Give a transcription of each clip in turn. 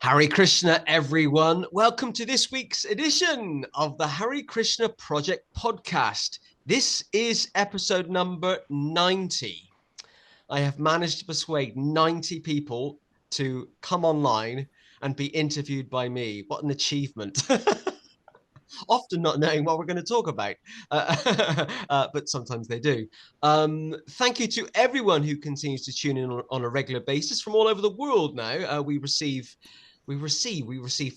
Hare Krishna, everyone. Welcome to this week's edition of the Hare Krishna Project podcast. This is episode number 90. I have managed to persuade 90 people to come online and be interviewed by me. What an achievement. Often not knowing what we're going to talk about, but sometimes they do. Thank you to everyone who continues to tune in on a regular basis from all over the world now. We receive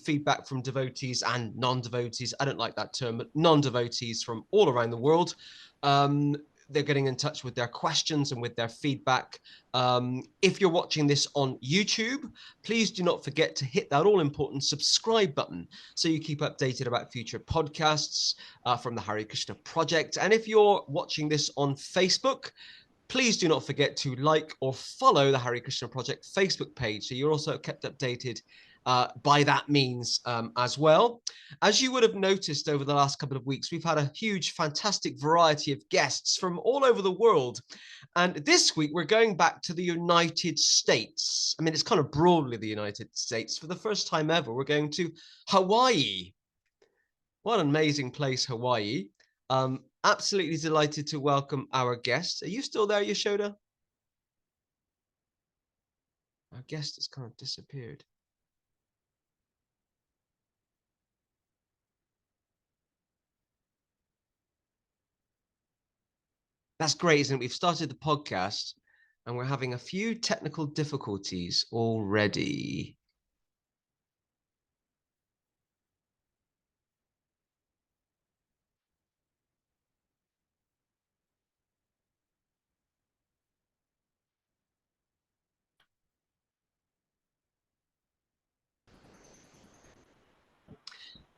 feedback from devotees and non-devotees. I don't like that term, but non-devotees from all around the world. They're getting in touch with their questions and with their feedback. If you're watching this on YouTube, please do not forget to hit that all-important subscribe button so you keep updated about future podcasts from the Hare Krishna Project. And if you're watching this on Facebook, please do not forget to like or follow the Hare Krishna Project Facebook page so you're also kept updated by that means as well. As you would have noticed over the last couple of weeks, we've had a huge, fantastic variety of guests from all over the world. And this week, we're going back to the United States. I mean, it's kind of broadly the United States. For the first time ever, we're going to Hawaii. What an amazing place, Hawaii. Absolutely delighted to welcome our guest. Are you still there, Yashoda? Our guest has kind of disappeared. That's great, isn't it? We've started the podcast and we're having a few technical difficulties already.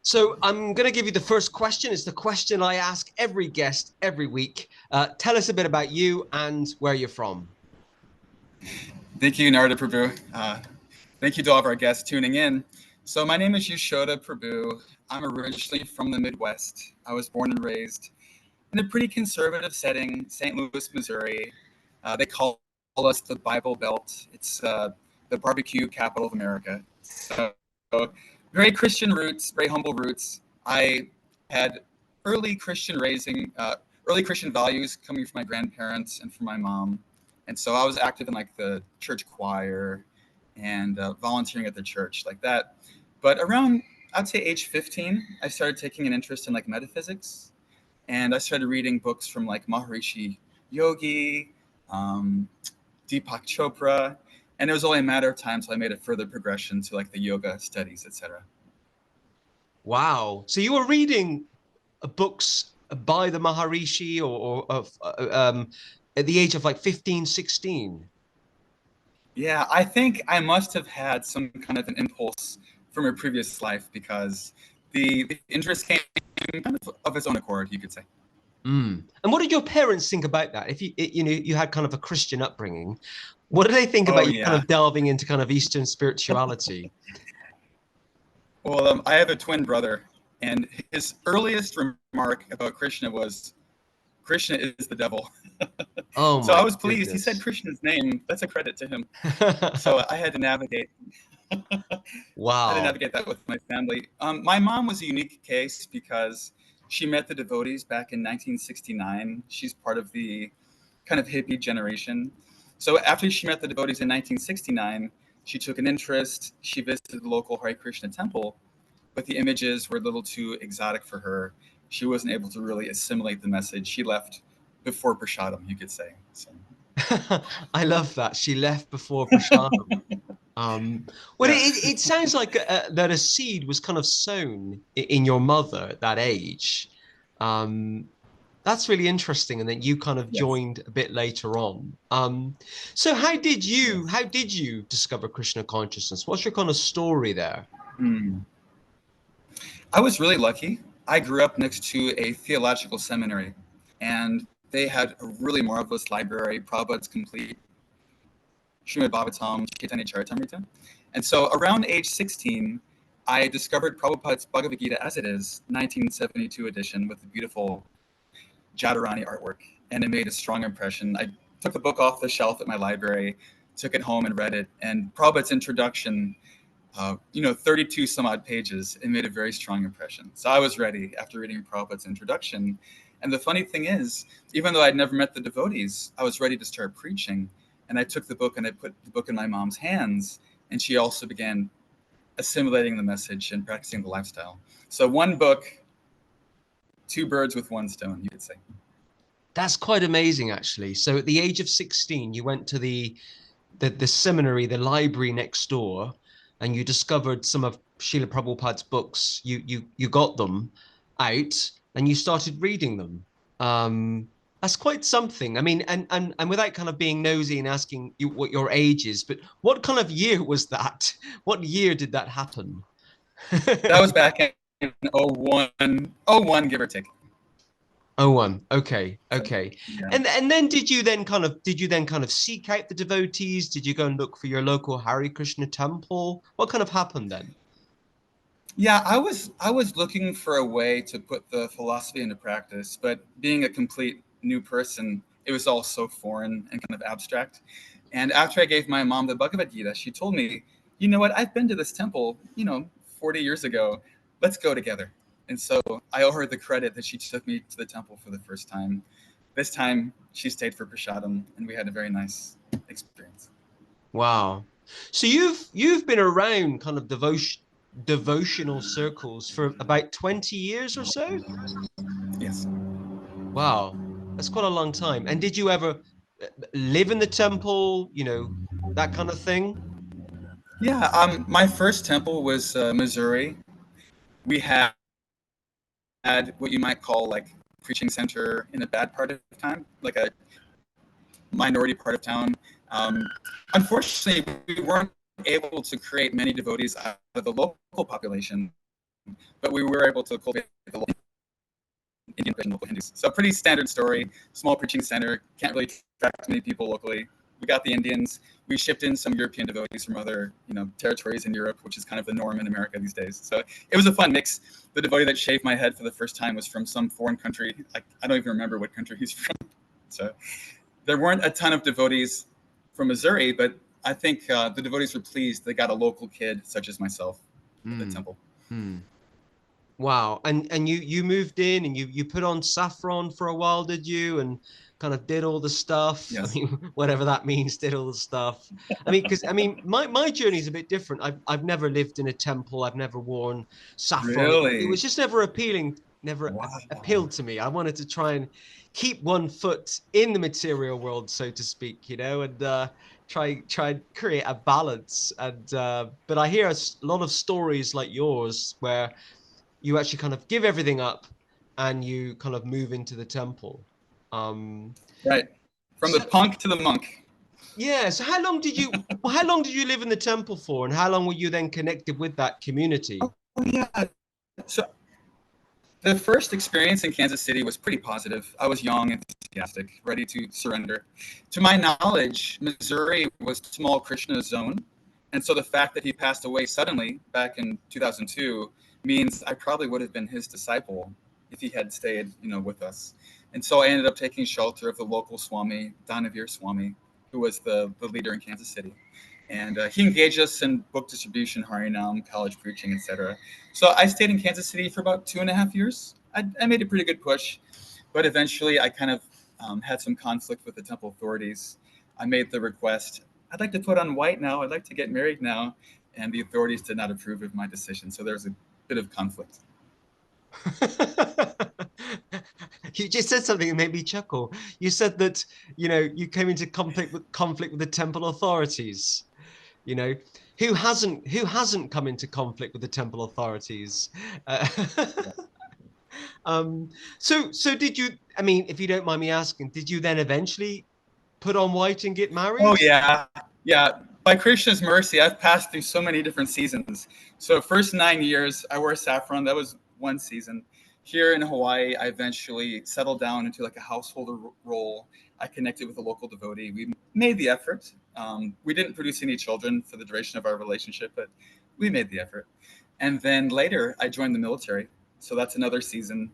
So I'm going to give you the first question. It's the question I ask every guest every week. Tell us a bit about you and where you're from. Thank you, Narada Prabhu. Thank you to all of our guests tuning in. So my name is Yashoda Prabhu. I'm originally from the Midwest. I was born and raised in a pretty conservative setting, St. Louis, Missouri. They call us the Bible Belt. It's the barbecue capital of America. So very Christian roots, very humble roots. I had early Christian raising, early Christian values coming from my grandparents and from my mom. And so I was active in like the church choir and volunteering at the church like that. But around, I'd say age 15, I started taking an interest in like metaphysics. And I started reading books from like Maharishi Yogi, Deepak Chopra. And it was only a matter of time till I made a further progression to like the yoga studies, etc. Wow. So you were reading books by the Maharishi or at the age of like 15, 16? Yeah, I think I must have had some kind of an impulse from a previous life because the interest came kind of its own accord, you could say. And what did your parents think about that? If you had kind of a Christian upbringing, what did they think about you kind of delving into kind of Eastern spirituality? Well, I have a twin brother, and his earliest remark about Krishna was, "Krishna is the devil." Oh, so my I was pleased. goodness. He said Krishna's name. That's a credit to him. So I had to navigate. Wow. I had to navigate that with my family. My mom was a unique case because she met the devotees back in 1969. She's part of the kind of hippie generation. So after she met the devotees in 1969, she took an interest. She visited the local Hare Krishna temple, but the images were a little too exotic for her. She wasn't able to really assimilate the message. She left before Prashadam, you could say. So. I love that. She left before Prashadam. Well, Yeah. it sounds like that a seed was kind of sown in your mother at that age. That's really interesting, and then you kind of joined a bit later on. So how did you discover Krishna consciousness? What's your kind of story there? I was really lucky. I grew up next to a theological seminary, and they had a really marvelous library, Prabhupada's complete Srimad Bhagavatam, Chaitanya Charitamrita. And so around age 16, I discovered Prabhupada's Bhagavad Gita as it is, 1972 edition, with the beautiful Jadharani artwork. And it made a strong impression. I took the book off the shelf at my library, took it home and read it. And Prabhupada's introduction 32 some odd pages. It made a very strong impression. So I was ready after reading Prabhupada's introduction. And the funny thing is, even though I'd never met the devotees, I was ready to start preaching. And I took the book and I put the book in my mom's hands. And she also began assimilating the message and practicing the lifestyle. So one book, two birds with one stone, you could say. That's quite amazing, actually. So at the age of 16, you went to the seminary, the library next door, and you discovered some of Srila Prabhupada's books. You got them out and you started reading them. That's quite something. I mean, and without kind of being nosy and asking you what your age is, but what kind of year was that? What year did that happen? That was back in 01, give or take. Oh, one. Okay. Okay. Yeah. And then did you then kind of seek out the devotees? Did you go and look for your local Hare Krishna temple? What kind of happened then? Yeah, I was looking for a way to put the philosophy into practice, but being a complete new person, it was all so foreign and kind of abstract. And after I gave my mom the Bhagavad Gita, she told me, you know what, I've been to this temple, 40 years ago. Let's go together. And so I owe her the credit that she took me to the temple for the first time. This time she stayed for prasadam, and we had a very nice experience. Wow. So you've been around kind of devotional circles for about 20 years or so? Yes. Wow. That's quite a long time. And did you ever live in the temple, that kind of thing? Yeah, my first temple was Missouri. We had what you might call like preaching center in a bad part of town, like a minority part of town. Um, Unfortunately, we weren't able to create many devotees out of the local population, but we were able to cultivate the local Indian and local Hindus. So pretty standard story, small preaching center, can't really attract many people locally. We got the Indians. We shipped in some European devotees from other, territories in Europe, which is kind of the norm in America these days. So it was a fun mix. The devotee that shaved my head for the first time was from some foreign country. I don't even remember what country he's from. So there weren't a ton of devotees from Missouri, but I think the devotees were pleased they got a local kid such as myself at the temple. Wow. And you moved in and you put on saffron for a while, did you? And kind of did all the stuff. I Yes. mean, whatever that means, did all the stuff. I mean, because my journey is a bit different. I've never lived in a temple. I've never worn saffron. It Really? was just never appealing, never Wow. appealed to me. I wanted to try and keep one foot in the material world, so to speak, and try and create a balance. And but I hear a lot of stories like yours where you actually kind of give everything up and you kind of move into the temple. Right. From the So punk to the monk. yeah, so how long did you live in the temple for, and how long were you then connected with that community? Oh, yeah. So the first experience in Kansas City was pretty positive. I was young, enthusiastic, ready to surrender. To my knowledge, Missouri was small Krishna zone. And so the fact that he passed away suddenly back in 2002 means I probably would have been his disciple if he had stayed, with us. And so I ended up taking shelter of the local Swami, Danavir Swami, who was the leader in Kansas City. And he engaged us in book distribution, Harinam, college preaching, etc. So I stayed in Kansas City for about 2.5 years. I made a pretty good push, but eventually I kind of had some conflict with the temple authorities. I made the request, I'd like to put on white now, I'd like to get married now, and the authorities did not approve of my decision. So there was a bit of conflict. You just said something that made me chuckle. You said that, you came into conflict with the temple authorities. You know, who hasn't come into conflict with the temple authorities? Uh, so did you, I mean, if you don't mind me asking, did you then eventually put on white and get Oh married? yeah, yeah. By Krishna's mercy, I've passed through so many different seasons. So first 9 years, I wore saffron. That was one season. Here in Hawaii, I eventually settled down into like a householder role. I connected with a local devotee. We made the effort. We didn't produce any children for the duration of our relationship, but we made the effort. And then later, I joined the military. So that's another season.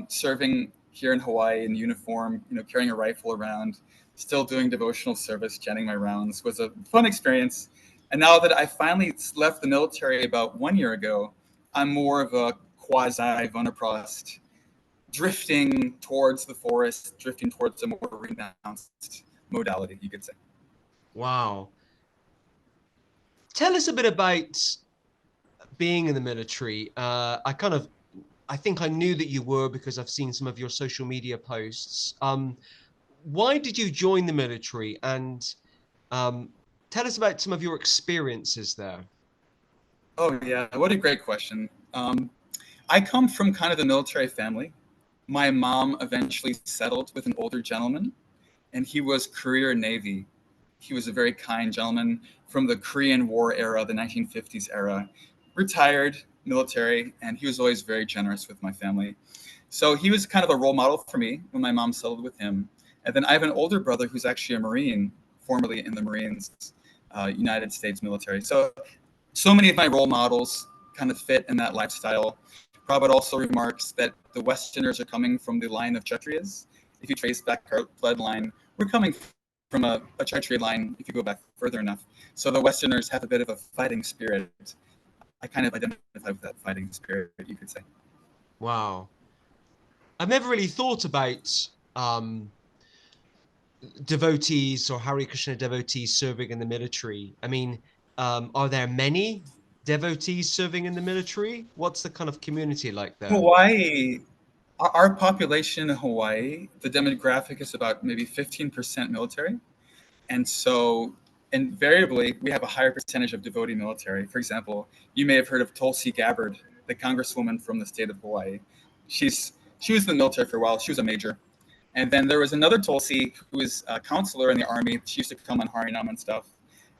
Serving here in Hawaii in uniform, carrying a rifle around, still doing devotional service, chanting my rounds was a fun experience. And now that I finally left the military about 1 year ago, I'm more of a quasi-vanaprasth, drifting towards the forest, drifting towards a more renounced modality, you could say. Wow. Tell us a bit about being in the military. I think I knew that you were because I've seen some of your social media posts. Why did you join the military? And tell us about some of your experiences there. Oh, yeah. What a great question. I come from kind of the military family. My mom eventually settled with an older gentleman, and he was career Navy. He was a very kind gentleman from the Korean War era, the 1950s era, retired military, and he was always very generous with my family. So he was kind of a role model for me when my mom settled with him. And then I have an older brother who's actually a Marine, formerly in the Marines, United States military. So many of my role models kind of fit in that lifestyle. Prabhupada also remarks that the Westerners are coming from the line of Kshatriyas. If you trace back our bloodline, we're coming from a Kshatriya line if you go back further enough. So the Westerners have a bit of a fighting spirit. I kind of identify with that fighting spirit, you could say. Wow. I've never really thought about devotees or Hare Krishna devotees serving in the military. I mean, are there many devotees serving in the military? What's the kind of community like there? Hawaii, our population in Hawaii, the demographic is about maybe 15% military. And so invariably, we have a higher percentage of devotee military. For example, you may have heard of Tulsi Gabbard, the congresswoman from the state of Hawaii. She was in the military for a while. She was a major. And then there was another Tulsi who was a counselor in the army. She used to come on Harinam and stuff.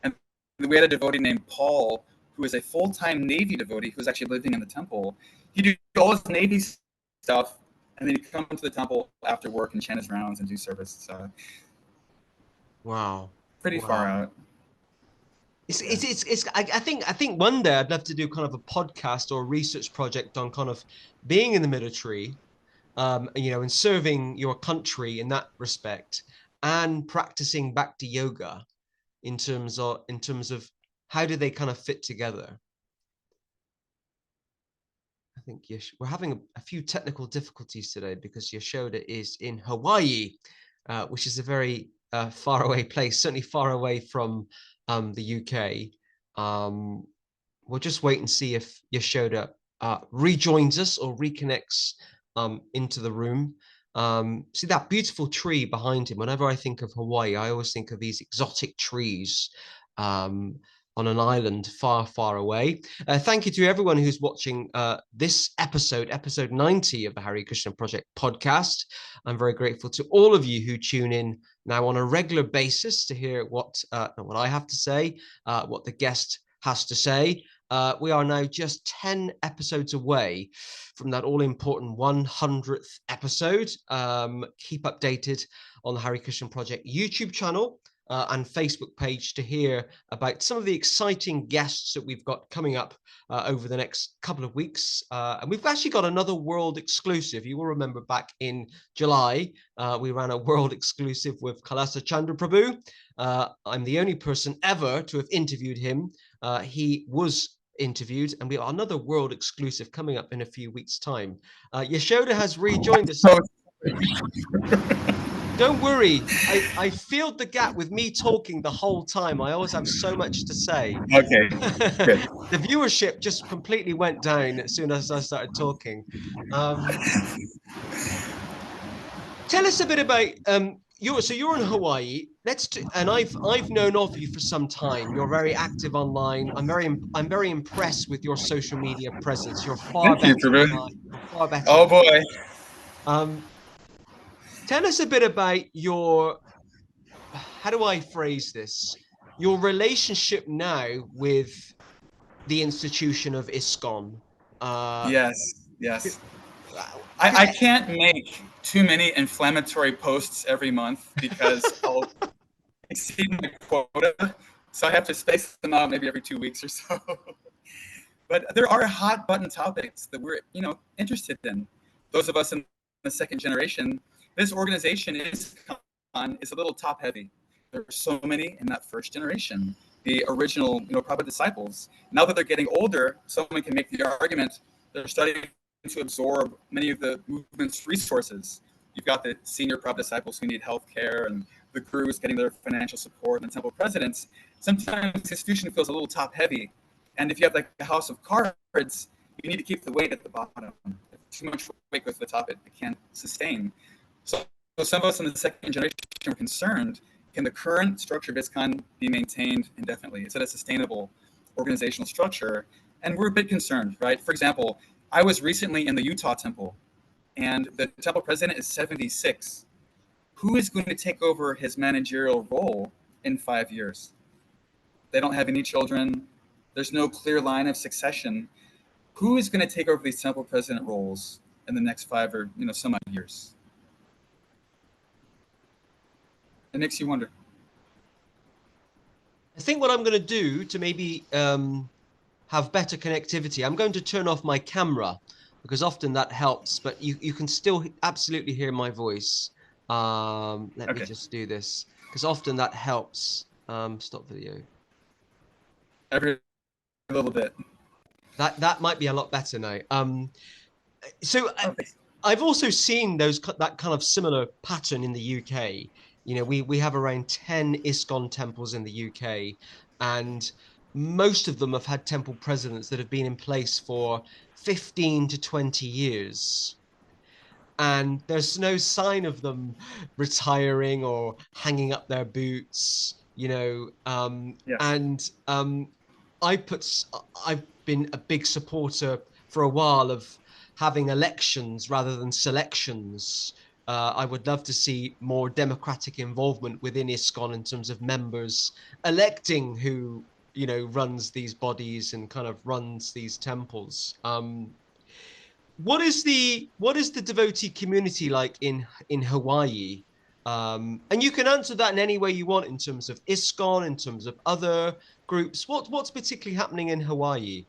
And we had a devotee named Paul, who was a full-time Navy devotee who was actually living in the temple. He'd do all his Navy stuff, and then he'd come to the temple after work and chant his rounds and do service. Wow. Pretty far out. I think one day I'd love to do kind of a podcast or a research project on kind of being in the military, and serving your country in that respect, and practicing bhakti yoga in terms of how do they kind of fit together. I think we're having a few technical difficulties today because Yashoda is in Hawaii, which is a very far away place, certainly far away from the UK. We'll just wait and see if Yashoda rejoins us or reconnects into the room. See that beautiful tree behind him. Whenever I think of Hawaii, I always think of these exotic trees on an island far, far away. Thank you to everyone who's watching this episode 90 of the Hare Krishna Project podcast. I'm very grateful to all of you who tune in now on a regular basis to hear what I have to say, what the guest has to say. We are now just 10 episodes away from that all-important 100th episode. Keep updated on the Hare Krishna Project YouTube channel and Facebook page to hear about some of the exciting guests that we've got coming up over the next couple of weeks. And we've actually got another world exclusive. You will remember back in July, we ran a world exclusive with Kalasa Chandra Prabhu. I'm the only person ever to have interviewed him. He was interviewed, and we have another world exclusive coming up in a few weeks' time. Yashoda has rejoined us. Don't worry, I filled the gap with me talking the whole time. I always have so much to say. Okay, good. The viewership just completely went down as soon as I started talking. Tell us a bit about you're in Hawaii. And I've known of you for some time. You're very active online. I'm very impressed with your social media presence. You're far Thank you, better Prabhu. than I. You're far better. Oh boy. Tell us a bit about how do I phrase this? Your relationship now with the institution of ISKCON. Yes. I can't make too many inflammatory posts every month because I'll exceed my quota. So I have to space them out maybe every 2 weeks or so. But there are hot button topics that we're, interested in. Those of us in the second generation, this organization is a little top heavy. There are so many in that first generation. the original, Prabhupada disciples. Now that they're getting older, someone can make the argument they're starting to absorb many of the movement's resources. You've got the senior Prabhupada disciples who need health care, and the gurus getting their financial support, and the temple presidents. Sometimes the institution feels a little top heavy. And if you have like a house of cards, you need to keep the weight at the bottom. If too much weight goes to the top, it can't sustain. So some of us in the second generation are concerned, can the current structure of ISKCON be maintained indefinitely? Is it a sustainable organizational structure? And we're a bit concerned, right? For example, I was recently in the Utah temple, and the temple president is 76. Who is going to take over his managerial role in 5 years? They don't have any children. There's no clear line of succession. Who is going to take over these temple president roles in the next 5 or some odd years? It makes you wonder. I think what I'm going to do to maybe have better connectivity, I'm going to turn off my camera, because often that helps, but you can still absolutely hear my voice. Let me just do this, because often that helps. Stop video. Every little bit. That might be a lot better now. So I've also seen that kind of similar pattern in the UK. We have around 10 ISKCON temples in the UK, and most of them have had temple presidents that have been in place for 15 to 20 years. And there's no sign of them retiring or hanging up their boots, yes. And I've been a big supporter for a while of having elections rather than selections. I would love to see more democratic involvement within ISKCON in terms of members electing who, runs these bodies and kind of runs these temples. What is the devotee community like in Hawaii? And you can answer that in any way you want, in terms of ISKCON, in terms of other groups. What's particularly happening in Hawaii?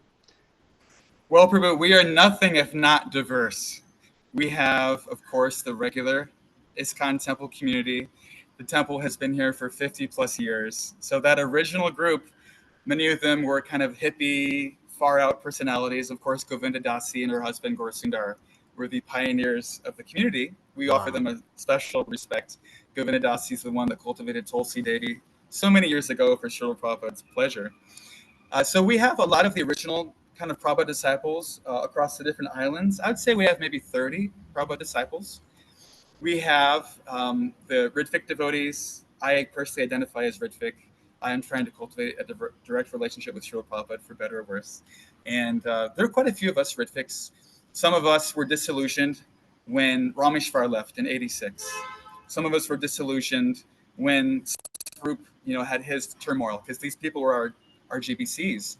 Well, Prabhu, we are nothing if not diverse. We have, of course, the regular ISKCON temple community. The temple has been here for 50 plus years. So that original group, many of them were kind of hippie, far out personalities. Of course, Govinda Dasi and her husband Gaur Sundar were the pioneers of the community. We offer them a special respect. Govinda Dasi is the one that cultivated Tulsi Devi so many years ago for Srila Prabhupada's pleasure. So we have a lot of the original kind of Prabhupada disciples across the different islands. I would say we have maybe 30 Prabhupada disciples. We have the Ritvik devotees. I personally identify as Ritvik. I am trying to cultivate a direct relationship with Srila Prabhupada, for better or worse. And there are quite a few of us Ritviks. Some of us were disillusioned when Rameshwar left in '86. Some of us were disillusioned when group, had his turmoil, because these people were our GBCs.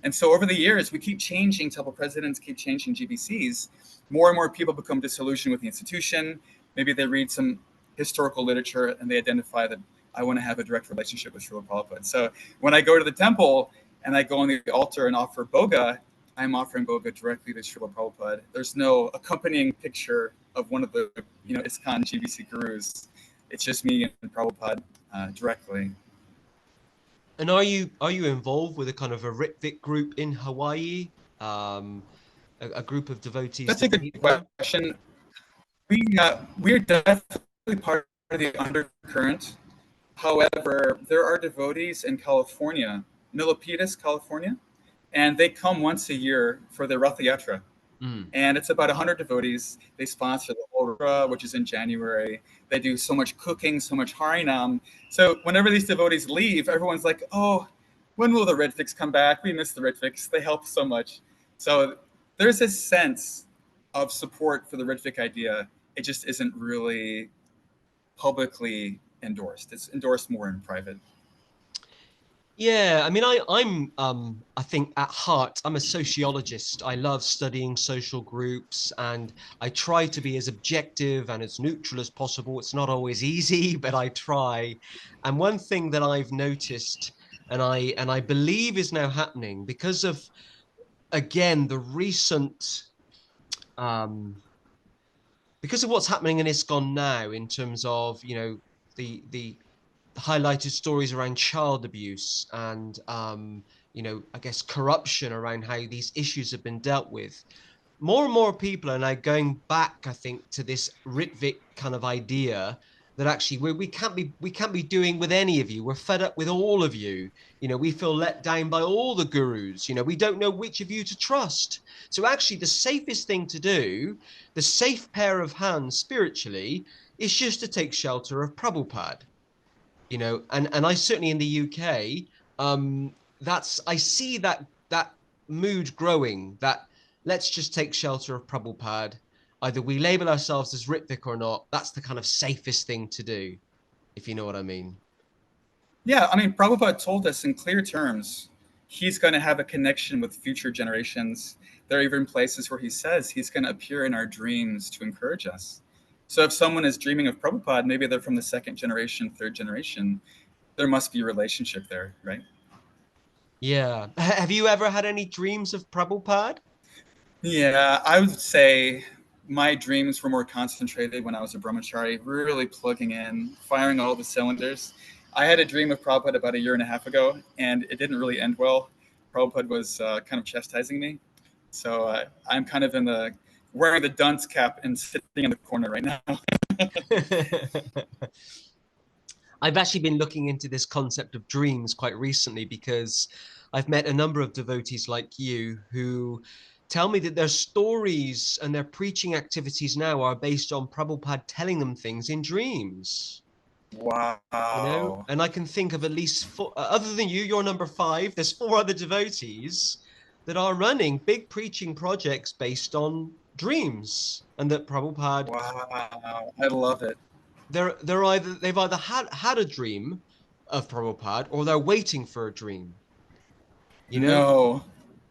And so over the years, we keep changing temple presidents, keep changing GBCs. More and more people become disillusioned with the institution. Maybe they read some historical literature and they identify that I want to have a direct relationship with Srila Prabhupada. So when I go to the temple and I go on the altar and offer boga, I'm offering boga directly to Srila Prabhupada. There's no accompanying picture of one of the ISKCON GBC gurus. It's just me and Prabhupada directly. And are you involved with a kind of a Ritvik group in Hawaii? A group of devotees? That's a good question. We're definitely part of the undercurrent. However, there are devotees in California, Milpitas, California, and they come once a year for the Ratha Yatra. And it's about 100 devotees. They sponsor the Hora, which is in January. They do so much cooking, so much Harinam. So whenever these devotees leave, everyone's like, oh, when will the Ritviks come back? We miss the Ritviks. They help so much. So there's a sense of support for the Ritvik idea. It just isn't really publicly endorsed. It's endorsed more in private. Yeah, I mean, I think at heart, I'm a sociologist. I love studying social groups, and I try to be as objective and as neutral as possible. It's not always easy, but I try. And one thing that I've noticed, and I believe is now happening because of, again, the recent, because of what's happening in ISKCON now, in terms of, the highlighted stories around child abuse and, I guess corruption around how these issues have been dealt with. More and more people are now going back, I think, to this Ritvik kind of idea that actually we can't be doing with any of you. We're fed up with all of you. We feel let down by all the gurus. We don't know which of you to trust. So actually, the safest thing to do, the safe pair of hands spiritually, is just to take shelter of Prabhupada. And I certainly in the UK, that's I see that mood growing, that let's just take shelter of Prabhupada. Either we label ourselves as Ritvik or not. That's the kind of safest thing to do, if you know what I mean. Yeah, I mean, Prabhupada told us in clear terms he's going to have a connection with future generations. There are even places where he says he's going to appear in our dreams to encourage us. So if someone is dreaming of Prabhupada, maybe they're from the second generation, third generation, there must be a relationship there, right? Yeah. Have you ever had any dreams of Prabhupada? Yeah, I would say my dreams were more concentrated when I was a brahmachari, really plugging in, firing all the cylinders. I had a dream of Prabhupada about a year and a half ago, and it didn't really end well. Prabhupada was kind of chastising me. So I'm kind of in the wearing the dunce cap and sitting in the corner right now. I've actually been looking into this concept of dreams quite recently because I've met a number of devotees like you who tell me that their stories and their preaching activities now are based on Prabhupada telling them things in dreams. Wow. And I can think of at least four, other than you, you're number five, there's four other devotees that are running big preaching projects based on dreams, and that Prabhupada, Wow. I love it. they've either had a dream of Prabhupada or they're waiting for a dream, you know? No.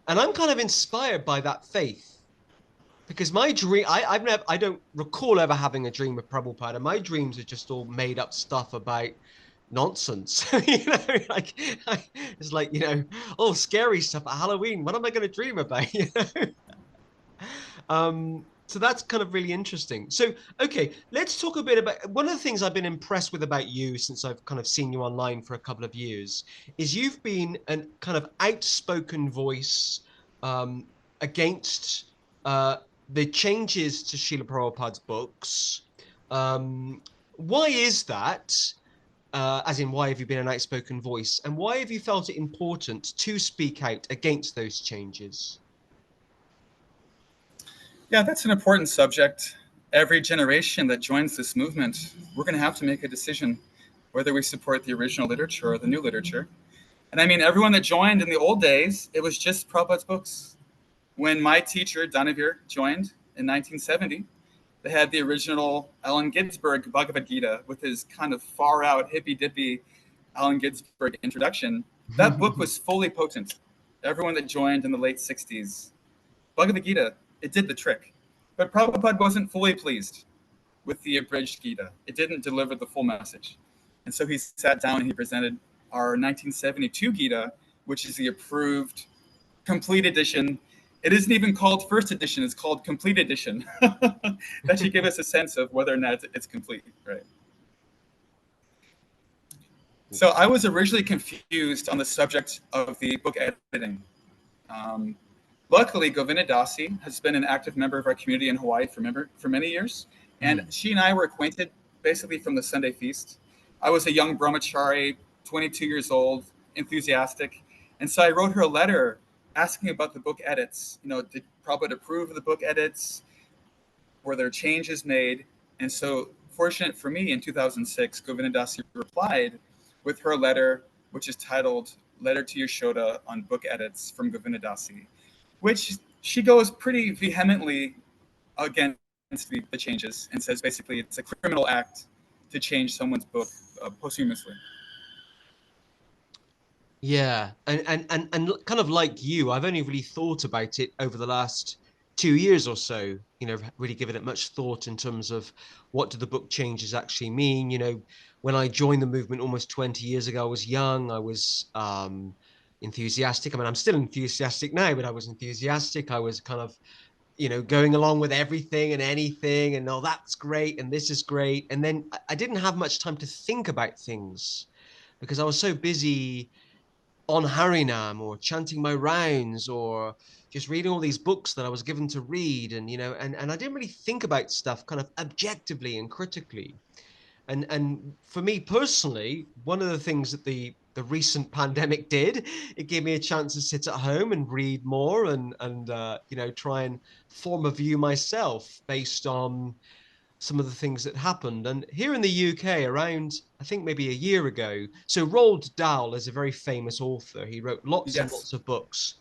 And I'm kind of inspired by that faith because my dream, I don't recall ever having a dream of Prabhupada. My dreams are just all made up stuff about nonsense. Like it's like, oh, scary stuff at Halloween. What am I going to dream about? So that's kind of really interesting. So, okay, let's talk a bit about one of the things I've been impressed with about you since I've kind of seen you online for a couple of years is you've been an kind of outspoken voice um, against the changes to Srila Prabhupada's books. Um, why is that? As in, why have you been an outspoken voice? And why have you felt it important to speak out against those changes? Yeah, that's an important subject. Every generation that joins this movement, we're going to have to make a decision whether we support the original literature or the new literature. And I mean, everyone that joined in the old days, it was just Prabhupada's books. When my teacher, Danavir, joined in 1970, they had the original Allen Ginsberg Bhagavad Gita with his kind of far out, hippy dippy Allen Ginsberg introduction. That book was fully potent. Everyone that joined in the late 60s, Bhagavad Gita, it did the trick. But Prabhupada wasn't fully pleased with the abridged Gita. It didn't deliver the full message. And so he sat down and he presented our 1972 Gita, which is the approved complete edition. It isn't even called first edition, it's called complete edition. That should give us a sense of whether or not it's complete, right? So I was originally confused on the subject of the book editing. Um, Luckily, Govinda Dasi has been an active member of our community in Hawaii for many years. And she and I were acquainted basically from the Sunday feast. I was a young brahmachari, 22 years old, enthusiastic. And so I wrote her a letter asking about the book edits. Did Prabhupada approve of the book edits? Were there changes made? And so, fortunate for me, in 2006, Govinda Dasi replied with her letter, which is titled Letter to Yashoda on Book Edits from Govinda Dasi, which she goes pretty vehemently against the changes and says basically it's a criminal act to change someone's book posthumously. Yeah, and kind of like you, I've only really thought about it over the last 2 years or so. Really given it much thought in terms of what do the book changes actually mean. When I joined the movement almost 20 years ago, I was young, I was enthusiastic. I mean, I'm still enthusiastic now, but I was enthusiastic. I was kind of going along with everything and anything, and oh, that's great, and this is great. And then I didn't have much time to think about things because I was so busy on Harinam or chanting my rounds or just reading all these books that I was given to read. And, and I didn't really think about stuff kind of objectively and critically. And for me personally, one of the things that the recent pandemic did, it gave me a chance to sit at home and read more and try and form a view myself based on some of the things that happened. And here in the UK, around I think maybe a year ago, so Roald Dahl is a very famous author. He wrote lots and Yes. lots of books.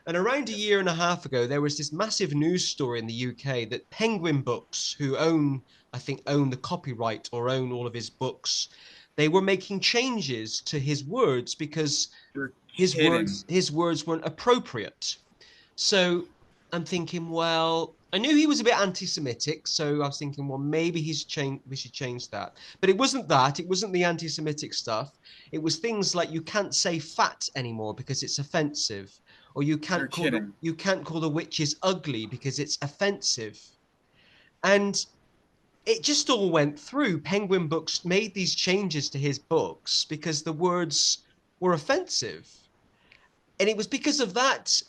And around a Yes. year and a half ago, there was this massive news story in the UK that Penguin Books, who I think, own the copyright or own all of his books, they were making changes to his words because You're his kidding. words weren't appropriate. So I'm thinking, well, I knew he was a bit anti-Semitic, so I was thinking, well, maybe we should change that. But it wasn't that. It wasn't the anti-Semitic stuff. It was things like you can't say fat anymore because it's offensive, or You're kidding. you can't call the witches ugly because it's offensive. And it just all went through. Penguin Books made these changes to his books because the words were offensive. And it was because of that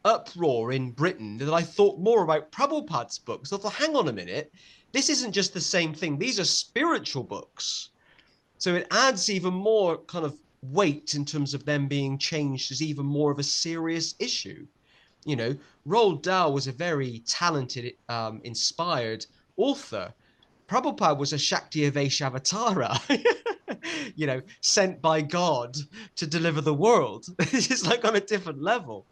uproar in Britain that I thought more about Prabhupada's books. I thought, hang on a minute, this isn't just the same thing. These are spiritual books. So it adds even more kind of weight in terms of them being changed as even more of a serious issue. Roald Dahl was a very talented, inspired author. Prabhupada was a Shakti Vaishavatara, sent by God to deliver the world. It's like on a different level.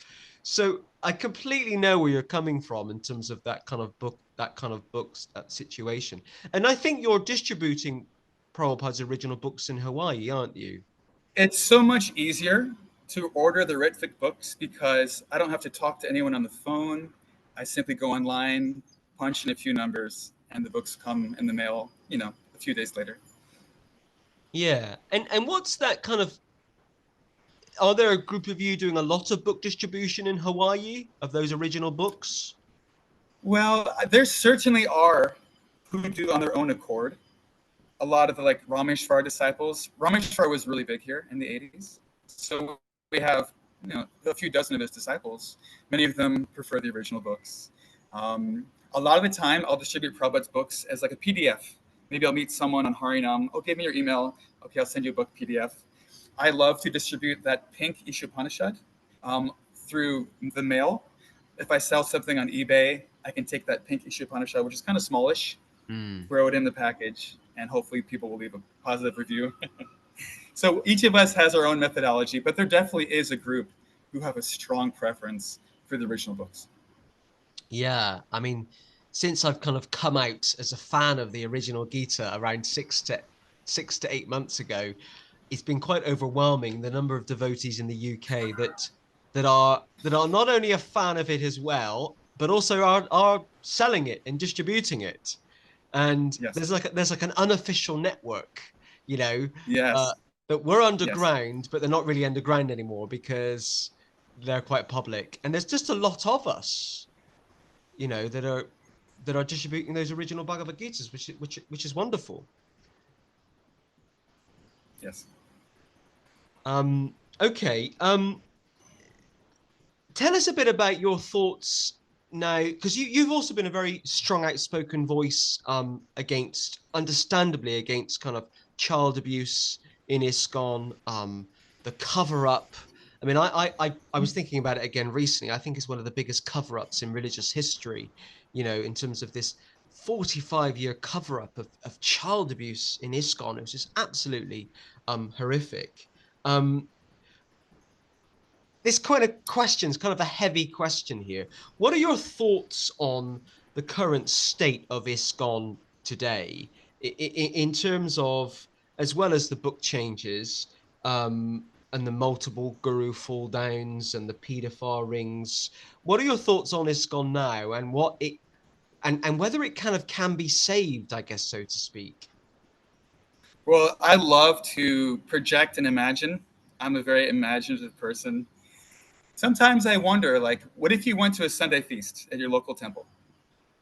So I completely know where you're coming from in terms of that kind of book, that kind of books, that situation. And I think you're distributing Prabhupada's original books in Hawaii, aren't you? It's so much easier to order the Ritvic books because I don't have to talk to anyone on the phone. I simply go online, punch in a few numbers, and the books come in the mail, a few days later. Yeah. And what's that kind of, are there a group of you doing a lot of book distribution in Hawaii of those original books? Well, there certainly are who do on their own accord. A lot of the Rameshwar disciples. Rameshwar was really big here in the 80s. So we have a few dozen of his disciples. Many of them prefer the original books. A lot of the time, I'll distribute Prabhupada's books as like a PDF. Maybe I'll meet someone on Harinam. Oh, give me your email. Okay, I'll send you a book PDF. I love to distribute that pink Ishopanishad through the mail. If I sell something on eBay, I can take that pink Ishopanishad, which is kind of smallish, Mm. throw it in the package, and hopefully people will leave a positive review. So each of us has our own methodology, but there definitely is a group who have a strong preference for the original books. Yeah, I mean, since I've kind of come out as a fan of the original Gita around 6 to 8 months ago, it's been quite overwhelming the number of devotees in the UK that are not only a fan of it as well, but also are selling it and distributing it. And Yes. there's like an unofficial network, you know, uh, Yes. that we're Yes. underground, but they're not really underground anymore because they're quite public. And there's just a lot of us, that are distributing those original Bhagavad Gitas, which is wonderful. Yes. Okay. Tell us a bit about your thoughts now, because you've also been a very strong, outspoken voice understandably, against kind of child abuse in ISKCON, the cover up. I mean, I was thinking about it again recently. I think it's one of the biggest cover ups in religious history, in terms of this 45-year cover up of child abuse in ISKCON. It was just absolutely horrific. Um, this kind of question's kind of a heavy question here. What are your thoughts on the current state of ISKCON today, in terms of, as well as the book changes, and the multiple guru fall downs and the paedophile rings? What are your thoughts on ISKCON now, and what it and whether it kind of can be saved, I guess, so to speak? Well, I love to project and imagine. I'm a very imaginative person. Sometimes I wonder, like, what if you went to a Sunday feast at your local temple,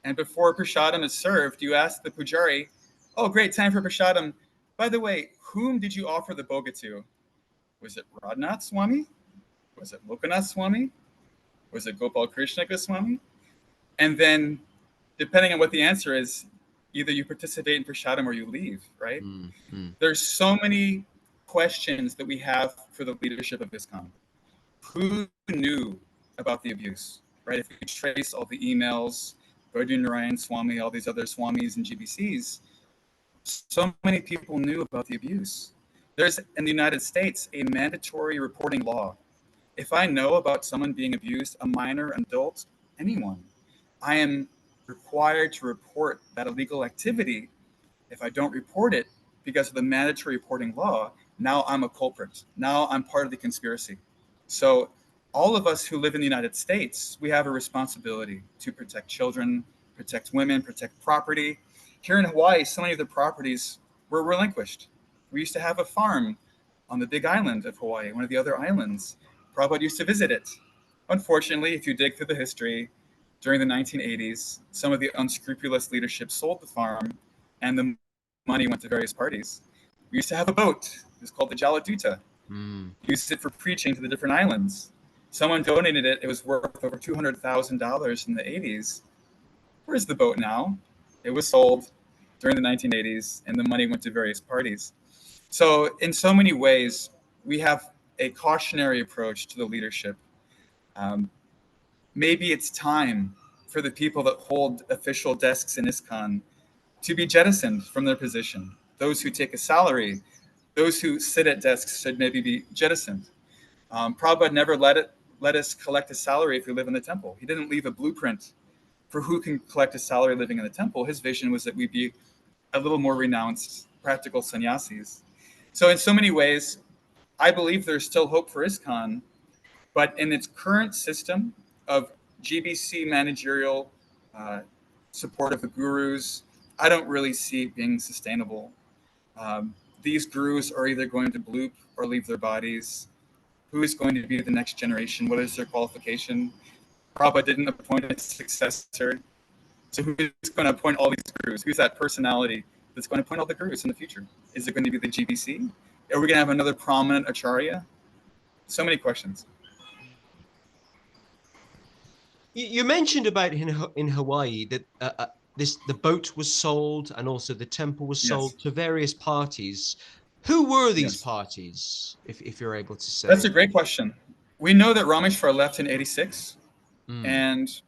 and before prasadam is served, you ask the pujari, "Oh, great, time for prasadam. By the way, whom did you offer the bhoga to? Was it Radhanath Swami? Was it Lokanath Swami? Was it Gopal Krishna Goswami?" And then, depending on what the answer is, either you participate in prasadam or you leave, right? There's so many questions that we have for the leadership of ISKCON. Who knew about the abuse, right? If we trace all the emails, Vaidya Narayan Swami, all these other Swamis and GBCs, so many people knew about the abuse. There's, in the United States, a mandatory reporting law. If I know about someone being abused, a minor, adult, anyone, I am required to report that illegal activity. If I don't report it because of the mandatory reporting law, now I'm a culprit. Now I'm part of the conspiracy. So all of us who live in the United States, we have a responsibility to protect children, protect women, protect property. Here in Hawaii, so many of the properties were relinquished. We used to have a farm on the big island of Hawaii, one of the other islands. Prabhupada used to visit it. Unfortunately, if you dig through the history, during the 1980s, some of the unscrupulous leadership sold the farm and the money went to various parties. We used to have a boat. It was called the Jaladuta. Used it for preaching to the different islands. Someone donated it. It was worth over $200,000 in the 80s. Where's the boat now? It was sold during the 1980s, and the money went to various parties. So in so many ways, we have a cautionary approach to the leadership. Maybe it's time for the people that hold official desks in ISKCON to be jettisoned from their position. Those who take a salary, those who sit at desks should maybe be jettisoned. Prabhupada never let us collect a salary if we live in the temple. He didn't leave a blueprint for who can collect a salary living in the temple. His vision was that we be a little more renounced, practical sannyasis. So in so many ways, I believe there's still hope for ISKCON, but in its current system of GBC managerial support of the gurus, I don't really see it being sustainable. These gurus are either going to bloop or leave their bodies. Who is going to be the next generation? What is their qualification? Prabhupada didn't appoint a successor. So who's going to appoint all these gurus? Who's that personality that's going to appoint all the gurus in the future? Is it going to be the GBC? Are we going to have another prominent acharya? So many questions. You mentioned about in Hawaii that the boat was sold and also the temple was sold Yes. to various parties. Who were these Yes. parties, if you're able to say? That's a great question. We know that Rameshwar left in 86, and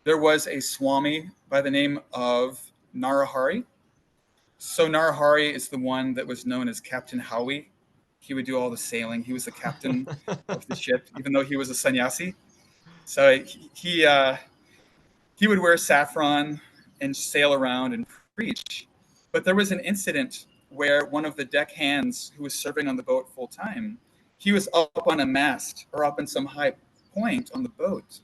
there was a Swami by the name of Narahari. So Narahari is the one that was known as Captain Howie. He would do all the sailing. He was the captain of the ship, even though he was a sannyasi. So he would wear saffron and sail around and preach. But there was an incident where one of the deckhands who was serving on the boat full time, he was up on a mast or up in some high point on the boat,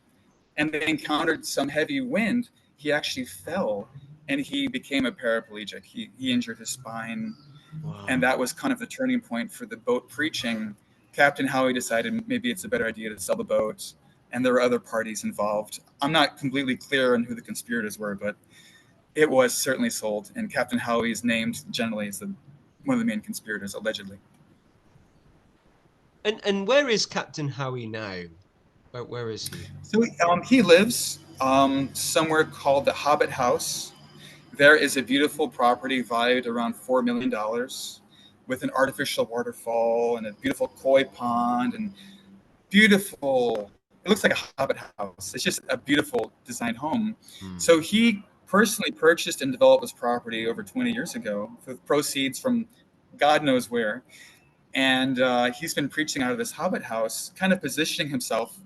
and they encountered some heavy wind. He actually fell and he became a paraplegic. He injured his spine. Wow. And that was kind of the turning point for the boat preaching. Captain Howie decided maybe it's a better idea to sell the boat, and there were other parties involved. I'm not completely clear on who the conspirators were, but it was certainly sold, and Captain Howie is named generally as one of the main conspirators, allegedly. And where is Captain Howie now? Where is he? So he lives somewhere called the Hobbit House. There is a beautiful property valued around $4 million with an artificial waterfall and a beautiful koi pond and beautiful, it looks like a Hobbit house. It's just a beautiful designed home. So he personally purchased and developed this property over 20 years ago with proceeds from God knows where. And he's been preaching out of this Hobbit house, kind of positioning himself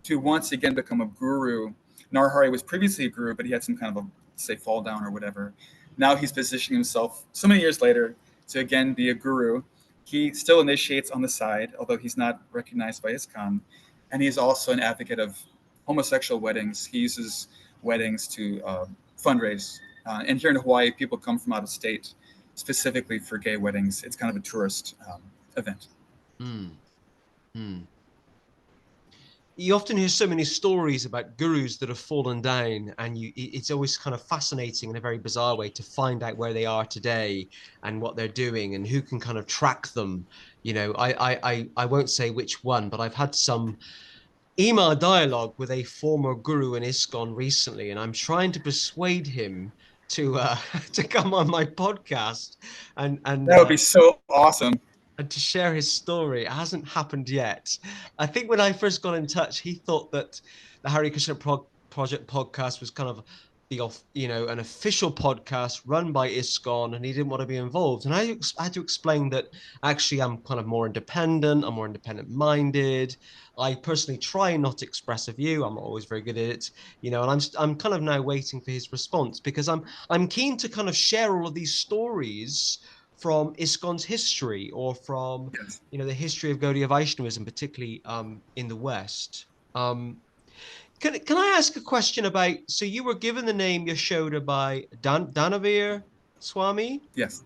to once again become a guru. Narahari was previously a guru, but he had some kind of say fall down or whatever. Now he's positioning himself so many years later to again be a guru. He still initiates on the side, although he's not recognized by ISKCON. And he's also an advocate of homosexual weddings. He uses weddings to fundraise. And here in Hawaii, people come from out of state specifically for gay weddings. It's kind of a tourist event. you often hear so many stories about gurus that have fallen down, and it's always kind of fascinating in a very bizarre way to find out where they are today and what they're doing and who can kind of track them. I won't say which one, but I've had some email dialogue with a former guru in ISKCON recently, and I'm trying to persuade him to to come on my podcast and That would be so awesome. and to share his story. It hasn't happened yet. I think when I first got in touch, he thought that the Hare Krishna Project podcast was kind of an official podcast run by ISKCON, and he didn't want to be involved. And I had to explain that actually I'm kind of more independent. I'm more independent minded. I personally try not to express a view. I'm not always very good at it, and I'm kind of now waiting for his response because I'm keen to kind of share all of these stories from ISKCON's history, or from Yes. the history of Gaudiya Vaishnavism, particularly in the West. Can I ask a question about? So you were given the name Yashoda by Danavir Swami. Yes.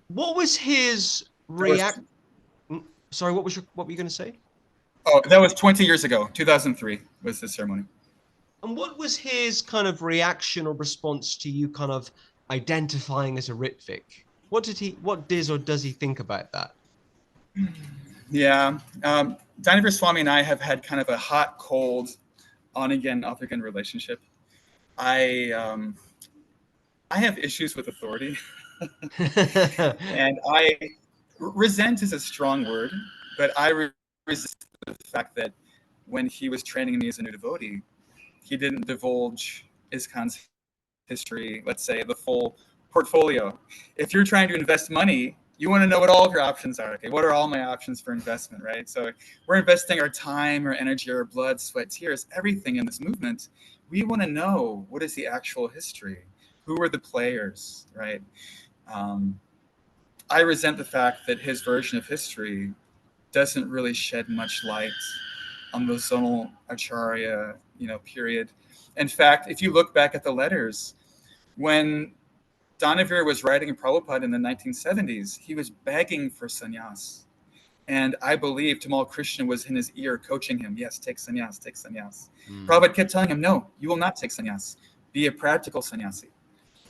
What was his That was, react? Sorry, what were you going to say? oh, that was 20 years ago. 2003 was the ceremony. And what was his kind of reaction or response to you kind of identifying as a Ritvik? What does he think about that? Yeah. Dynavir Swami and I have had kind of a hot, cold, on again, off again relationship. I have issues with authority. And resent is a strong word, but I resist the fact that when he was training me as a new devotee, he didn't divulge ISKCON's history, let's say the full portfolio. If you're trying to invest money, you want to know what all of your options are. Okay, what are all my options for investment, right? So we're investing our time, our energy, our blood, sweat, tears, everything in this movement. We want to know what is the actual history, who are the players, right? I resent the fact that his version of history doesn't really shed much light on the zonal acharya, period. In fact, if you look back at the letters, when Danavir was writing Prabhupada in the 1970s, he was begging for sannyas. And I believe Tamal Krishna was in his ear coaching him. Yes, take sannyas, take sannyas. Prabhupada kept telling him, no, you will not take sannyas. Be a practical sannyasi.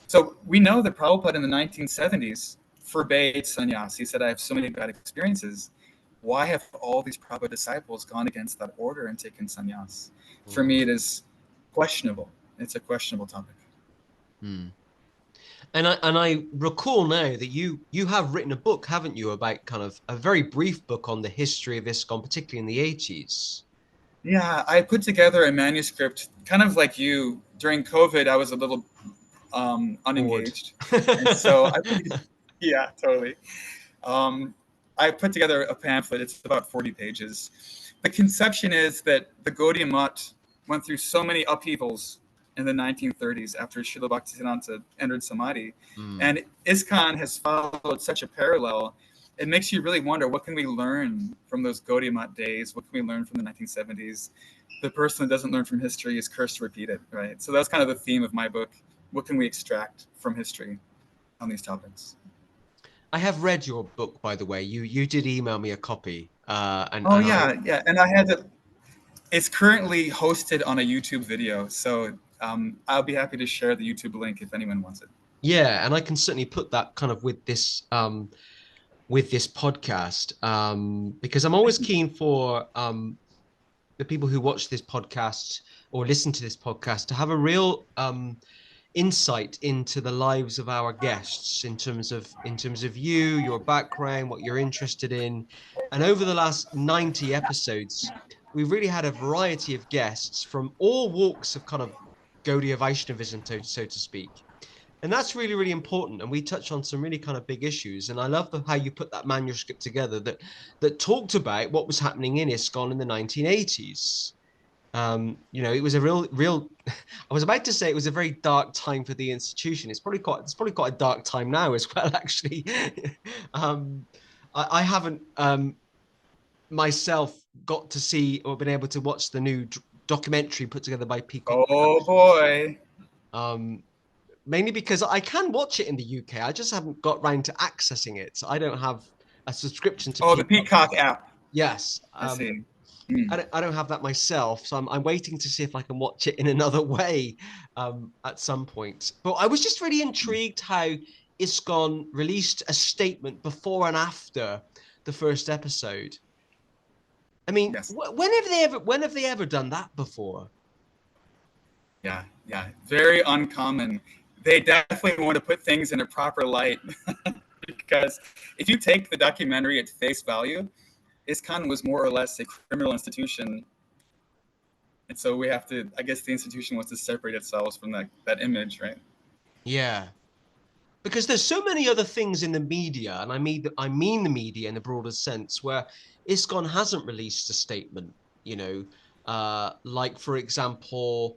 So we know that Prabhupada in the 1970s forbade sannyas. He said, I have so many bad experiences. Why have all these Prabhupada disciples gone against that order and taken sannyas? For me, it is questionable. It's a questionable topic. And I recall now that you have written a book, haven't you, about kind of a very brief book on the history of ISKCON, particularly in the 80s. Yeah, I put together a manuscript, kind of like you. During COVID, I was a little unengaged, and so yeah, totally. I put together a pamphlet. It's about 40 pages. The conception is that the Gaudiya Math went through so many upheavals in the 1930s after Srila Bhaktisiddhanta entered Samadhi. And ISKCON has followed such a parallel. It makes you really wonder, what can we learn from those Gaudiya Math days? What can we learn from the 1970s? The person that doesn't learn from history is cursed to repeat it, right? So that's kind of the theme of my book. What can we extract from history on these topics? I have read your book, by the way. You did email me a copy. Yeah. And I had it. It's currently hosted on a YouTube video, so I'll be happy to share the YouTube link if anyone wants it. Yeah, and I can certainly put that kind of with this podcast, because I'm always keen for the people who watch this podcast or listen to this podcast to have a real insight into the lives of our guests in terms of you, your background, what you're interested in. And over the last 90 episodes, we've really had a variety of guests from all walks of kind of Gaudiya Vaishnavism, so to speak. And that's really, really important. And we touch on some really kind of big issues. And I love how you put that manuscript together that talked about what was happening in ISKCON in the 1980s. It was a real. I was about to say it was a very dark time for the institution. It's probably quite a dark time now as well, actually. I haven't myself got to see or been able to watch the new documentary put together by Peacock. Oh boy. Mainly because I can watch it in the UK. I just haven't got round to accessing it. I don't have a subscription to the Peacock app. Yes. I see. I don't have that myself, so I'm waiting to see if I can watch it in another way at some point. But I was just really intrigued how ISKCON released a statement before and after the first episode. I mean, Yes. when have they ever done that before? Yeah, yeah, very uncommon. They definitely want to put things in a proper light because if you take the documentary at face value, ISKCON was more or less a criminal institution. And so we have to, I guess the institution wants to separate itself from that image, right? Yeah. Because there's so many other things in the media, and I mean the media in the broader sense, where ISKCON hasn't released a statement, like for example,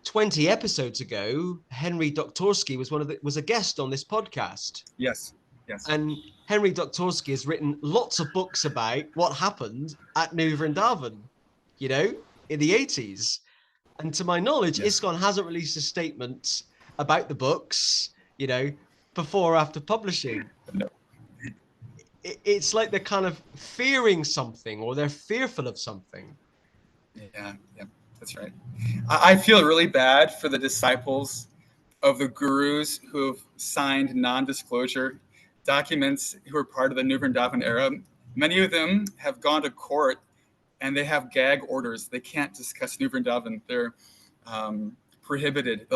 20 episodes ago, Henry Doktorsky was a guest on this podcast. Yes, yes. And Henry Doktorsky has written lots of books about what happened at New Vrindavan, in the 80s. And to my knowledge, Yes. ISKCON hasn't released a statement about the books, before or after publishing. No. It's like they're kind of fearing something, or they're fearful of something. Yeah, yeah, that's right. I feel really bad for the disciples of the gurus who have signed non-disclosure documents who are part of the New Vrindavan era. Many of them have gone to court and they have gag orders. They can't discuss New Vrindavan. They're prohibited.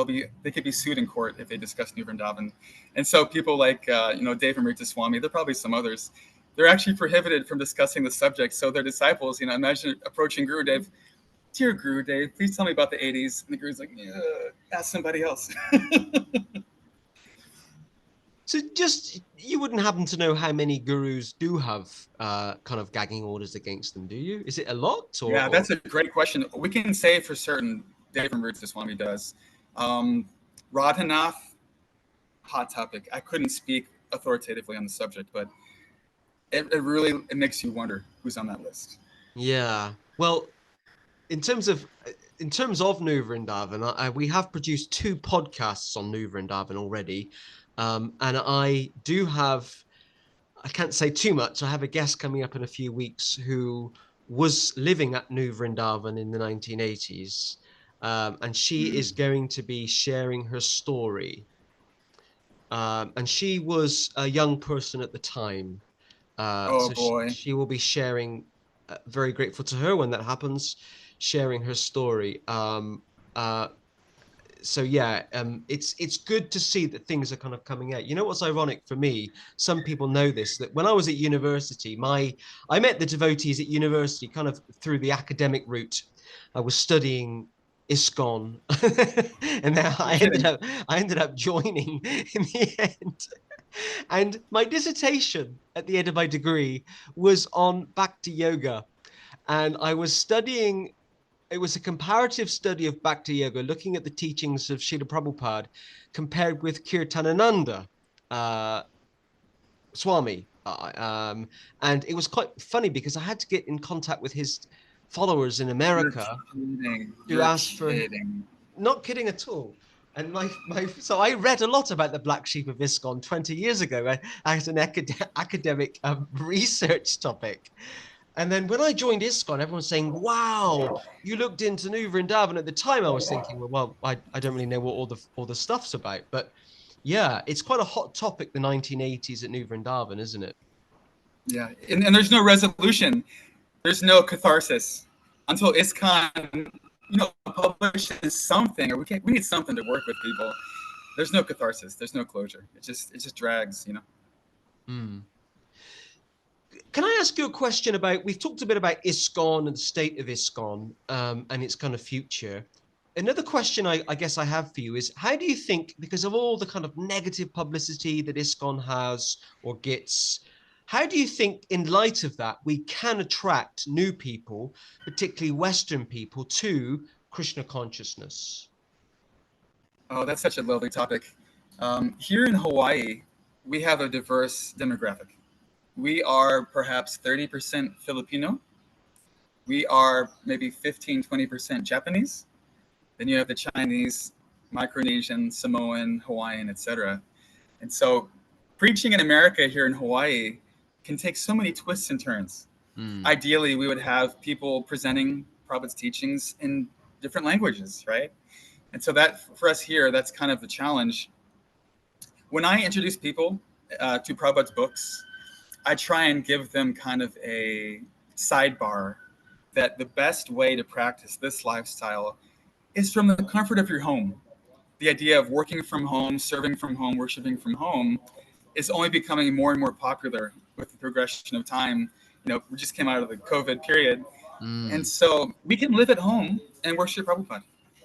They could be sued in court if they discuss New Vrindavan. And so people like Deva Amrita Swami, there are probably some others, they're actually prohibited from discussing the subject. So their disciples, imagine approaching Gurudev, dear Gurudev, please tell me about the 80s. And the Guru's like, yeah, ask somebody else. So just, you wouldn't happen to know how many gurus do have kind of gagging orders against them, do you? Is it a lot? Yeah, that's a great question. We can say for certain Deva Amrita Swami does. Radhanath, hot topic. I couldn't speak authoritatively on the subject, but it really makes you wonder who's on that list. Yeah. Well, in terms of New Vrindavan, we have produced 2 podcasts on New Vrindavan already. And I can't say too much. I have a guest coming up in a few weeks who was living at New Vrindavan in the 1980s. And she is going to be sharing her story. And she was a young person at the time. Oh, So boy. she will be sharing, very grateful to her when that happens, sharing her story. So yeah, it's good to see that things are kind of coming out. You know what's ironic for me? Some people know this, that when I was at university, I met the devotees at university kind of through the academic route. I was studying ISKCON, and then I ended up joining in the end. And my dissertation at the end of my degree was on bhakti yoga, and I was studying. It was a comparative study of bhakti yoga, looking at the teachings of Srila Prabhupada compared with Kirtanananda Swami. And it was quite funny because I had to get in contact with his followers in America to ask for. Not kidding at all. And so I read a lot about the black sheep of ISKCON 20 years ago as an academic research topic. And then when I joined ISKCON, everyone's saying, wow, you looked into New Vrindavan. At the time, I was thinking, well, I don't really know what all the stuff's about. But yeah, it's quite a hot topic, the 1980s at New Vrindavan, isn't it? Yeah, and there's no resolution. There's no catharsis until ISKCON, publishes something, or we need something to work with people. There's no catharsis. There's no closure. It just drags, Mm. Can I ask you a question we've talked a bit about ISKCON and the state of ISKCON and its kind of future. Another question I guess I have for you is, how do you think, because of all the kind of negative publicity that ISKCON has or gets, how do you think, in light of that, we can attract new people, particularly Western people, to Krishna consciousness? Oh, that's such a lovely topic. Here in Hawaii, we have a diverse demographic. We are perhaps 30% Filipino. We are maybe 15, 20% Japanese. Then you have the Chinese, Micronesian, Samoan, Hawaiian, etc. And so preaching in America here in Hawaii can take so many twists and turns. Ideally, we would have people presenting Prabhupada's teachings in different languages, right? And so that, for us here, that's kind of the challenge. When I introduce people to Prabhupada's books, I try and give them kind of a sidebar that the best way to practice this lifestyle is from the comfort of your home. The idea of working from home, serving from home, worshiping from home is only becoming more and more popular with the progression of time. You know, we just came out of the COVID period. And so we can live at home and worship Prabhupada.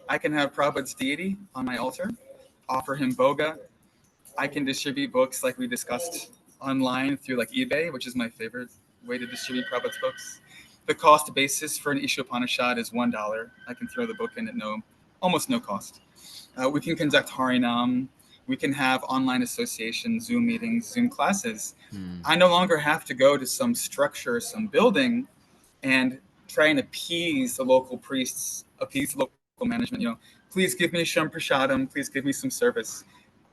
I can have Prabhupada's deity on my altar, offer him boga. I can distribute books like we discussed online through like eBay, which is my favorite way to distribute Prabhupada's books. The cost basis for an Ishopanishad is $1. I can throw the book in at almost no cost. We can conduct Harinam. We can have online associations, Zoom meetings, Zoom classes. I no longer have to go to some structure, some building, and try and appease the local priests, appease the local management. You know, please give me sham prasadam, please give me some service.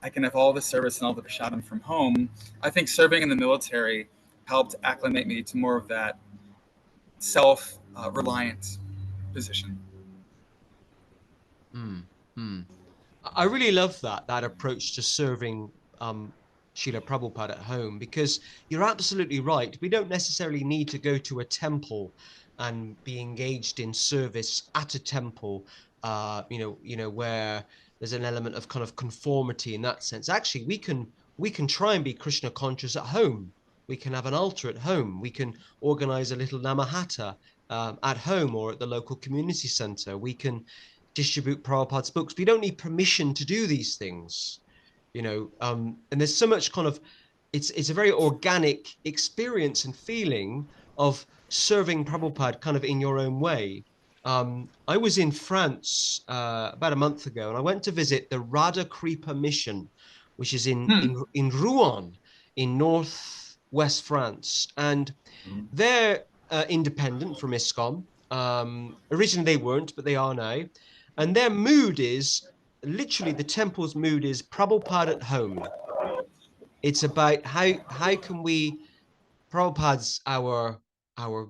I can have all the service and all the prasadam from home. I think serving in the military helped acclimate me to more of that self-reliant position. I really love that approach to serving Srila Prabhupada at home, because you're absolutely right. We don't necessarily need to go to a temple and be engaged in service at a temple, where there's an element of kind of conformity in that sense. Actually, we can try and be Krishna conscious at home. We can have an altar at home. We can organize a little namahata at home or at the local community center. We can distribute Prabhupada's books. We don't need permission to do these things, and there's so much kind of, it's a very organic experience and feeling of serving Prabhupada kind of in your own way. I was in France about a month ago, and I went to visit the Radha Kripa mission, which is in Rouen, in northwest France, and they're independent from ISKCON. Originally they weren't, but they are now. And their mood is, literally the temple's mood is Prabhupada at home. It's about how can we, Prabhupada's our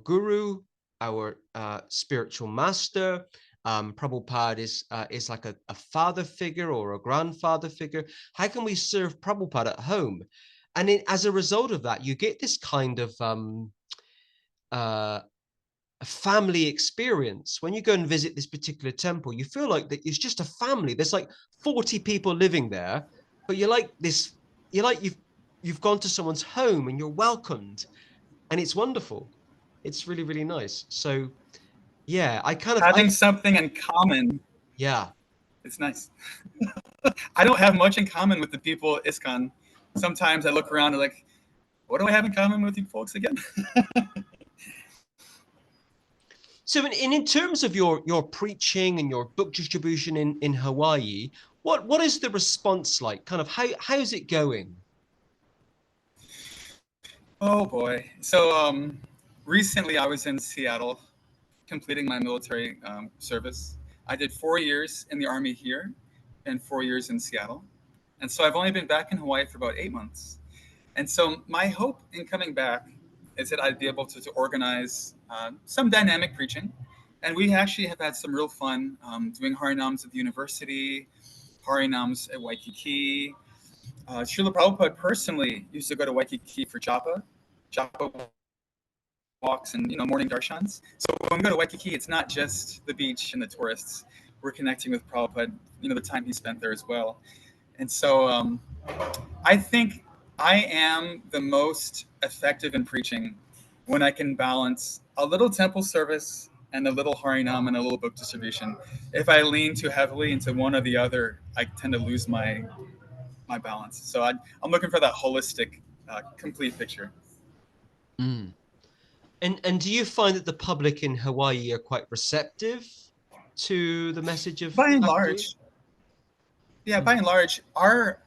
guru, our spiritual master. Prabhupada is like a father figure or a grandfather figure. How can we serve Prabhupada at home? And as a result of that, you get this kind of a family experience. When you go and visit this particular temple, you feel like that it's just a family. There's like 40 people living there, but you're like you've gone to someone's home and you're welcomed, and it's wonderful. It's really, really nice. So yeah, having something in common. Yeah, it's nice. I don't have much in common with the people at ISKCON. Sometimes I look around and like, what do I have in common with you folks again? So in terms of your preaching and your book distribution in Hawaii, what is the response like? Kind of how's it going? Oh boy. So recently I was in Seattle completing my military service. I did 4 years in the Army here and 4 years in Seattle. And so I've only been back in Hawaii for about 8 months. And so my hope in coming back is that I'd be able to organize some dynamic preaching. And we actually have had some real fun doing Harinams at the university, Harinams at Waikiki. Srila Prabhupada personally used to go to Waikiki for japa walks and morning darshans. So when we go to Waikiki, it's not just the beach and the tourists. We're connecting with Prabhupada, the time he spent there as well. And so I think I am the most effective in preaching when I can balance a little temple service and a little Harinam and a little book distribution. If I lean too heavily into one or the other, I tend to lose my balance. So I'm looking for that holistic, complete picture. And do you find that the public in Hawaii are quite receptive to the message of by and bhakti? large? Yeah, by and large, our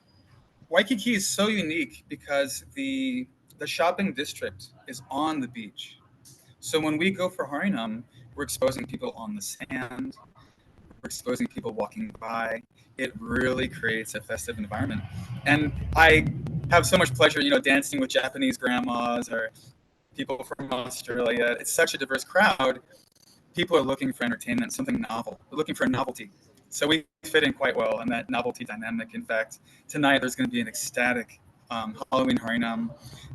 Waikiki is so unique because the shopping district is on the beach. So when we go for Harinam, we're exposing people on the sand, we're exposing people walking by. It really creates a festive environment. And I have so much pleasure, dancing with Japanese grandmas or people from Australia. It's such a diverse crowd. People are looking for entertainment, something novel. They're looking for a novelty. So we fit in quite well in that novelty dynamic. In fact, tonight there's going to be an ecstatic Halloween Harinam.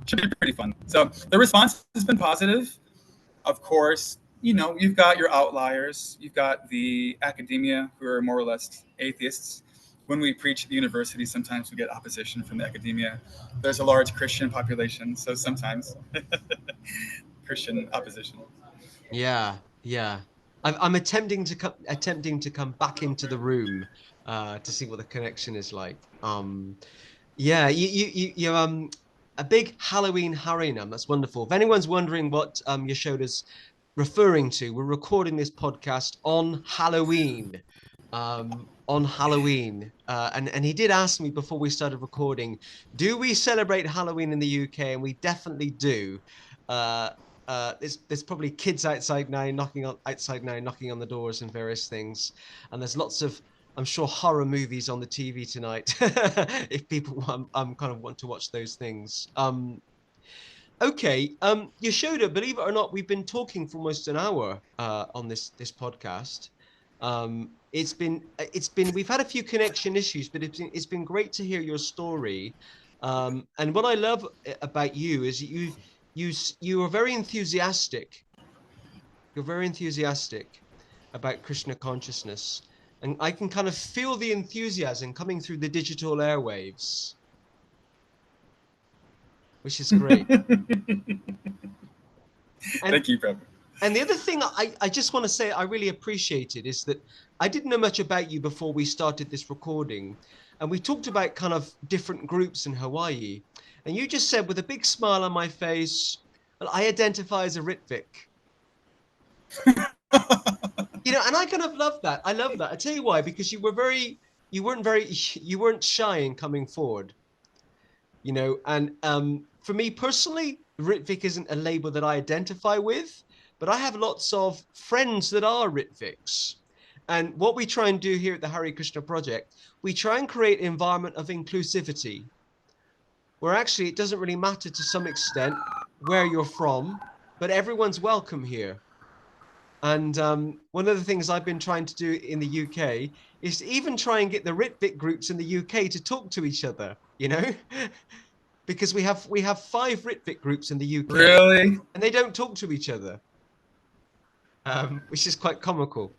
Should be pretty fun. So the response has been positive. Of course, you've got your outliers. You've got the academia who are more or less atheists. When we preach at the university, sometimes we get opposition from the academia. There's a large Christian population, so sometimes Christian opposition. Yeah, yeah. I'm attempting to come back into the room to see what the connection is like. Yeah, you're a big Halloween Harinam. That's wonderful. If anyone's wondering what Yashoda's referring to, we're recording this podcast on Halloween. And he did ask me before we started recording, do we celebrate Halloween in the UK? And we definitely do. Uh, there's probably kids outside now knocking on the doors and various things, and there's lots of, I'm sure, horror movies on the TV tonight if people kind of want to watch those things. Okay, Yashoda, believe it or not, we've been talking for almost an hour on this podcast. It's been we've had a few connection issues, but it's been great to hear your story. And what I love about you is you are very enthusiastic. You're very enthusiastic about Krishna consciousness, and I can kind of feel the enthusiasm coming through the digital airwaves, which is great. Thank you, Prabhu. And the other thing I just want to say I really appreciated is that I didn't know much about you before we started this recording. And we talked about kind of different groups in Hawaii. And you just said with a big smile on my face, well, I identify as a Ritvik. And I kind of love that. I love that. I tell you why, because you weren't shy in coming forward. And for me personally, Ritvik isn't a label that I identify with, but I have lots of friends that are Ritviks. And what we try and do here at the Hare Krishna Project, we try and create an environment of inclusivity, where actually it doesn't really matter to some extent where you're from, but everyone's welcome here. And one of the things I've been trying to do in the UK is to even try and get the Ritvik groups in the UK to talk to each other, because we have 5 Ritvik groups in the UK. Really? And they don't talk to each other, which is quite comical.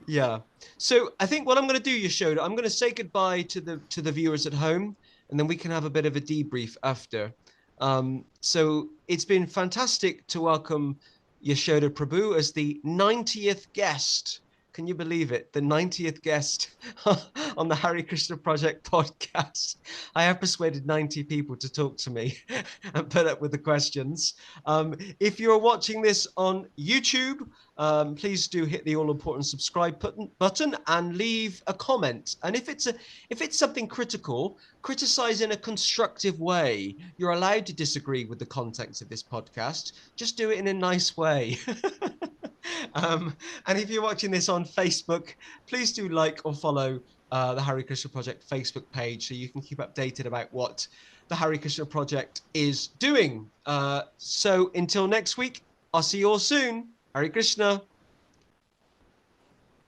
Yeah. So I think what I'm going to do, Yashoda, I'm going to say goodbye to the viewers at home, and then we can have a bit of a debrief after. So it's been fantastic to welcome Yashoda Prabhu as the 90th guest. Can you believe it? The 90th guest on the Hare Krishna Project podcast. I have persuaded 90 people to talk to me and put up with the questions. If you're watching this on YouTube, please do hit the all-important subscribe button and leave a comment. And if it's something critical, criticize in a constructive way. You're allowed to disagree with the contents of this podcast. Just do it in a nice way. And if you're watching this on Facebook, please do like or follow the Hare Krishna Project Facebook page so you can keep updated about what the Hare Krishna Project is doing. So until next week, I'll see you all soon. Hare Krishna.